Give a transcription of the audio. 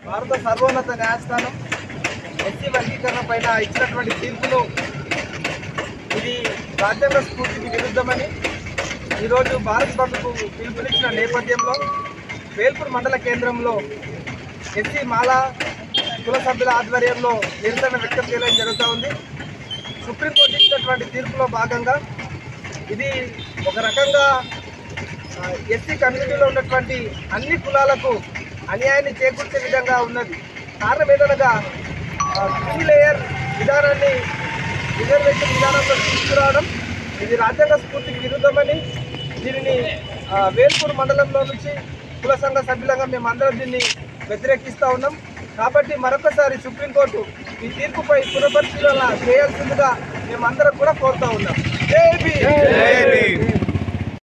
భారత సర్వోన్నత న్యాయస్థానం ఎస్సీ వర్గీకరణ పైన ఇచ్చినటువంటి తీర్పును ఇది రాజ్యాంగ స్ఫూర్తికి విరుద్ధమని ఈరోజు భారత్ బంద్కు పిలుపునిచ్చిన నేపథ్యంలో వేల్పూర్ మండల కేంద్రంలో ఎస్సీ మాలా కుల సభ్యుల ఆధ్వర్యంలో నిరసన వ్యక్తం చేయడం జరుగుతూ ఉంది. సుప్రీంకోర్టు ఇచ్చినటువంటి తీర్పులో భాగంగా ఇది ఒక రకంగా ఎస్సీ కమ్యూనిటీలో ఉన్నటువంటి అన్ని కులాలకు అన్యాయాన్ని చేకూర్చే విధంగా ఉన్నది. కారణం ఏదనగా 3 లేయర్ విధానాన్ని రిజర్వేషన్ విధానంలో తీసుకురావడం ఇది రాజ్యాంగ స్ఫూర్తికి విరుద్ధమని దీనిని వేల్పూర్ మండలంలో నుంచి కుల సంఘ సభ్యులంగా మేమందరం దీన్ని వ్యతిరేకిస్తూ ఉన్నాం. కాబట్టి మరొకసారి సుప్రీంకోర్టు ఈ తీర్పుపై పునఃపరిశీలన చేయాల్సిందిగా మేమందరం కూడా కోరుతూ ఉన్నాం. జై భీమ్.